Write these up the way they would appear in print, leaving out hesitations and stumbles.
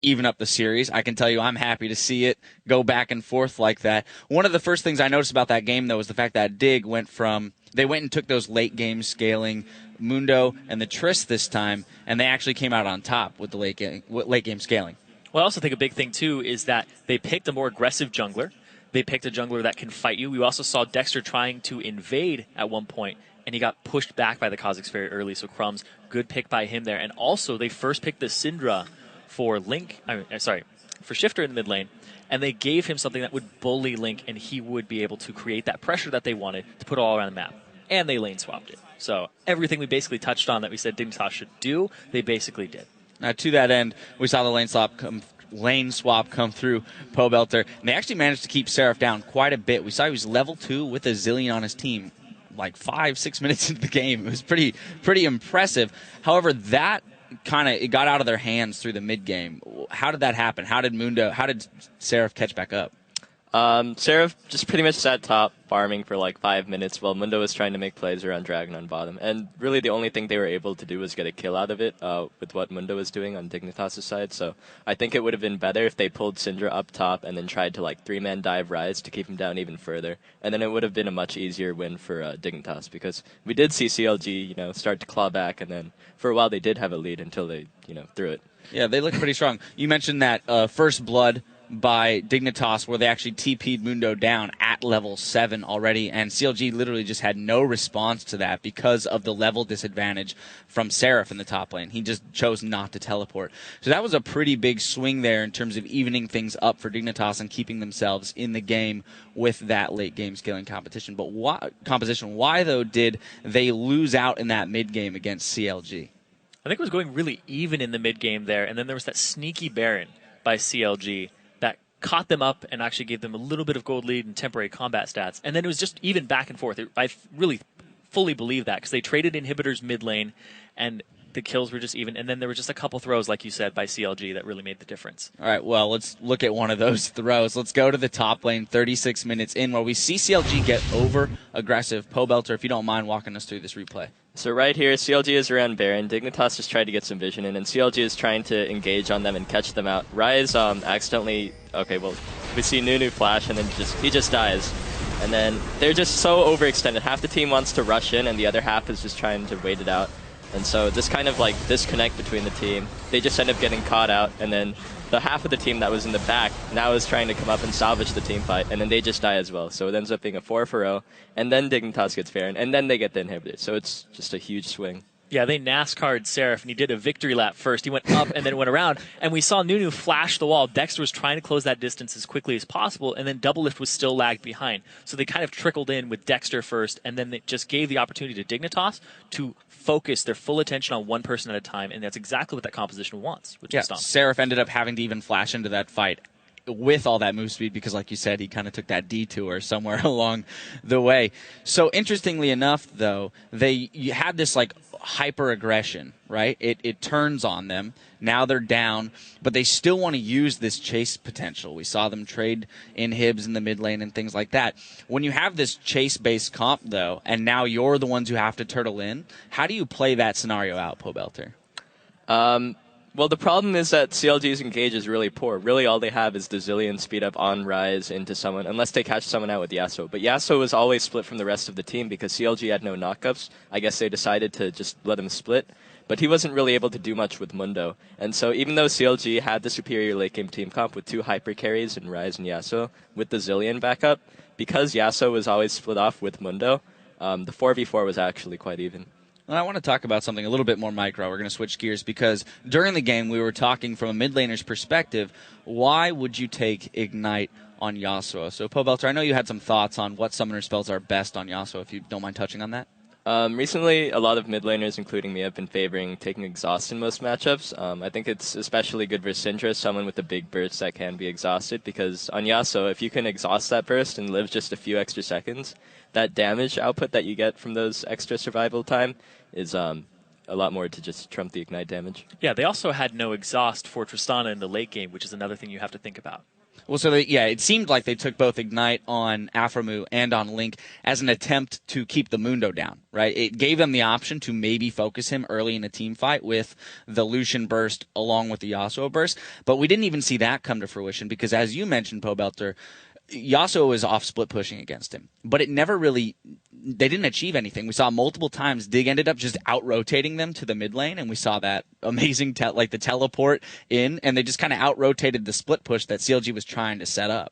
even up the series. I can tell you I'm happy to see it go back and forth like that. One of the first things I noticed about that game, though, was the fact that Dig they went and took those late game scaling Mundo and the Triss this time, and they actually came out on top with the late game scaling. Well, I also think a big thing, too, is that they picked a more aggressive jungler. They picked a jungler that can fight you. We also saw Dexter trying to invade at one point, and he got pushed back by the Kha'Zix very early, so Crumbs, good pick by him there. And also, they first picked the Syndra for for Shifter in the mid lane, and they gave him something that would bully Link, and he would be able to create that pressure that they wanted to put all around the map. And they lane swapped it. So everything we basically touched on that we said Dignitas should do, they basically did. Now, to that end, we saw the lane swap come through Pobelter, and they actually managed to keep Seraph down quite a bit. We saw he was level 2 with a Zillion on his team like 5-6 minutes into the game. It was pretty impressive. However, that it got out of their hands through the mid game. How did that happen? How did Seraph catch back up? Seraph just pretty much sat top, farming for like 5 minutes while Mundo was trying to make plays around Dragon on bottom. And really the only thing they were able to do was get a kill out of it with what Mundo was doing on Dignitas' side. So I think it would have been better if they pulled Syndra up top and then tried to like 3-man dive Rise to keep him down even further. And then it would have been a much easier win for Dignitas, because we did see CLG, start to claw back, and then for a while they did have a lead until they, threw it. Yeah, they looked pretty strong. You mentioned that first blood by Dignitas where they actually TP'd Mundo down at level 7 already, and CLG literally just had no response to that because of the level disadvantage from Seraph in the top lane. He just chose not to teleport. So that was a pretty big swing there in terms of evening things up for Dignitas and keeping themselves in the game with that late game scaling competition. But why though did they lose out in that mid game against CLG? I think it was going really even in the mid game there, and then there was that sneaky Baron by CLG that caught them up and actually gave them a little bit of gold lead and temporary combat stats. And then it was just even back and forth. I really fully believe that, because they traded inhibitors mid lane and the kills were just even. And then there were just a couple throws, like you said, by CLG that really made the difference. All right, well, let's look at one of those throws. Let's go to the top lane, 36 minutes in, where we see CLG get over-aggressive. Pobelter, if you don't mind walking us through this replay. So right here, CLG is around Baron. Dignitas just tried to get some vision in, and CLG is trying to engage on them and catch them out. Rise accidentally... Okay, well, we see Nunu flash, and then he just dies. And then they're just so overextended. Half the team wants to rush in, and the other half is just trying to wait it out. And so this kind of like disconnect between the team, they just end up getting caught out, and then the half of the team that was in the back now is trying to come up and salvage the team fight, and then they just die as well. So it ends up being a 4-for-0, and then Dignitas gets Baron, and then they get the inhibitor. So it's just a huge swing. Yeah, they NASCAR'd Seraph, and he did a victory lap first. He went up and then went around, and we saw Nunu flash the wall. Dexter was trying to close that distance as quickly as possible, and then Doublelift was still lagged behind. So they kind of trickled in with Dexter first, and then they just gave the opportunity to Dignitas to focus their full attention on one person at a time, and that's exactly what that composition wants, which is Stomp. Seraph ended up having to even flash into that fight with all that move speed because, like you said, he kind of took that detour somewhere along the way. So interestingly enough, though, you had this like hyper aggression, right? It turns on them. Now they're down, but they still want to use this chase potential. We saw them trade inhibs in the mid lane and things like that. When you have this chase-based comp, though, and now you're the ones who have to turtle in, how do you play that scenario out, Pobelter? Well, the problem is that CLG's engage is really poor. Really, all they have is the Zillion speed up on Rise into someone, unless they catch someone out with Yasuo. But Yasuo was always split from the rest of the team because CLG had no knockups. I guess they decided to just let him split. But he wasn't really able to do much with Mundo. And so even though CLG had the superior late game team comp with 2 hyper carries in Rise and Yasuo with the Zillion backup, because Yasuo was always split off with Mundo, the 4v4 was actually quite even. Well, I want to talk about something a little bit more micro. We're going to switch gears because during the game we were talking from a mid laner's perspective. Why would you take Ignite on Yasuo? So, Pobelter, I know you had some thoughts on what summoner spells are best on Yasuo, if you don't mind touching on that. Recently, a lot of mid laners, including me, have been favoring taking Exhaust in most matchups. I think it's especially good versus Syndra, someone with a big burst that can be exhausted, because on Yasuo, if you can exhaust that burst and live just a few extra seconds, that damage output that you get from those extra survival time is a lot more to just trump the Ignite damage. Yeah, they also had no exhaust for Tristana in the late game, which is another thing you have to think about. Well, so it seemed like they took both Ignite on Aframu and on Link as an attempt to keep the Mundo down, right? It gave them the option to maybe focus him early in a team fight with the Lucian burst along with the Yasuo burst, but we didn't even see that come to fruition because, as you mentioned, Pobelter, Yasuo was off split pushing against him, but it never really, they didn't achieve anything. We saw multiple times Dig ended up just out-rotating them to the mid lane, and we saw that amazing, the teleport in, and they just kind of out-rotated the split push that CLG was trying to set up.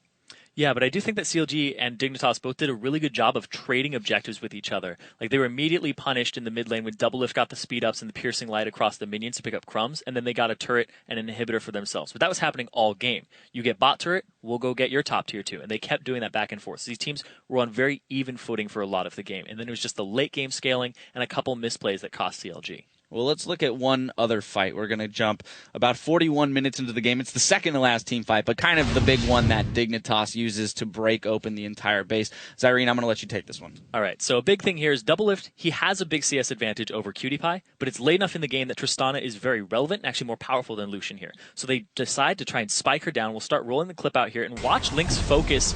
Yeah, but I do think that CLG and Dignitas both did a really good job of trading objectives with each other. Like, they were immediately punished in the mid lane when Doublelift got the speed ups and the piercing light across the minions to pick up crumbs, and then they got a turret and an inhibitor for themselves. But that was happening all game. You get bot turret, we'll go get your top tier 2. And they kept doing that back and forth. So these teams were on very even footing for a lot of the game. And then it was just the late game scaling and a couple misplays that cost CLG. Well, let's look at one other fight. We're going to jump about 41 minutes into the game. It's the second to last team fight, but kind of the big one that Dignitas uses to break open the entire base. Zyrene, I'm going to let you take this one. All right, so a big thing here is Doublelift. He has a big CS advantage over QtPie, but it's late enough in the game that Tristana is very relevant and actually more powerful than Lucian here. So they decide to try and spike her down. We'll start rolling the clip out here and watch Link's focus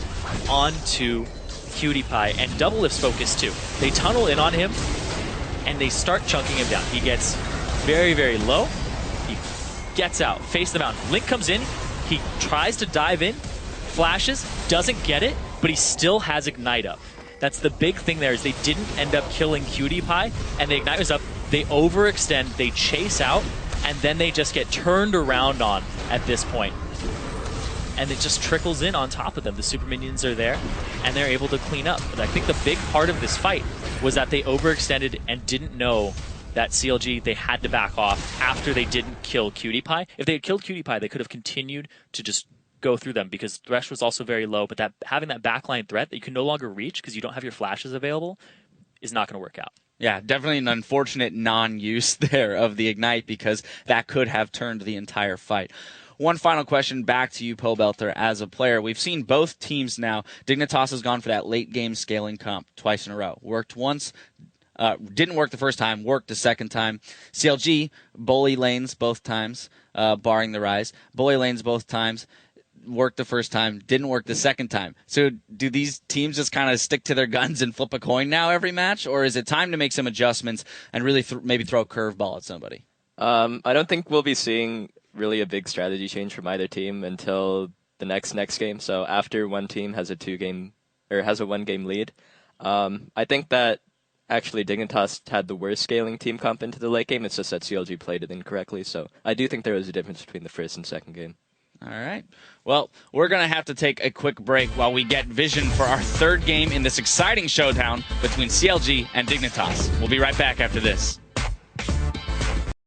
onto QtPie and Doublelift's focus too. They tunnel in on him, and they start chunking him down. He gets very, very low. He gets out, face the mountain. Link comes in. He tries to dive in, flashes, doesn't get it, but he still has Ignite up. That's the big thing there is they didn't end up killing QtPie, and the Ignite was up. They overextend, they chase out, and then they just get turned around on at this point. And it just trickles in on top of them. The super minions are there, and they're able to clean up. But I think the big part of this fight was that they overextended and didn't know that CLG, they had to back off after they didn't kill QtPie. If they had killed QtPie, they could have continued to just go through them because Thresh was also very low. But that having that backline threat that you can no longer reach because you don't have your flashes available is not going to work out. Yeah, definitely an unfortunate non-use there of the Ignite because that could have turned the entire fight. One final question back to you, Pobelter, as a player. We've seen both teams now. Dignitas has gone for that late game scaling comp twice in a row. Worked once, didn't work the first time, worked the second time. CLG, bully lanes both times, barring the rise. Bully lanes both times, worked the first time, didn't work the second time. So do these teams just kind of stick to their guns and flip a coin now every match? Or is it time to make some adjustments and really maybe throw a curveball at somebody? I don't think we'll be seeing really a big strategy change from either team until the next game. So after one team has a 1-game lead, I think that actually Dignitas had the worst scaling team comp into the late game. It's just that CLG played it incorrectly. So I do think there was a difference between the first and second game. All right. Well, we're going to have to take a quick break while we get vision for our third game in this exciting showdown between CLG and Dignitas. We'll be right back after this.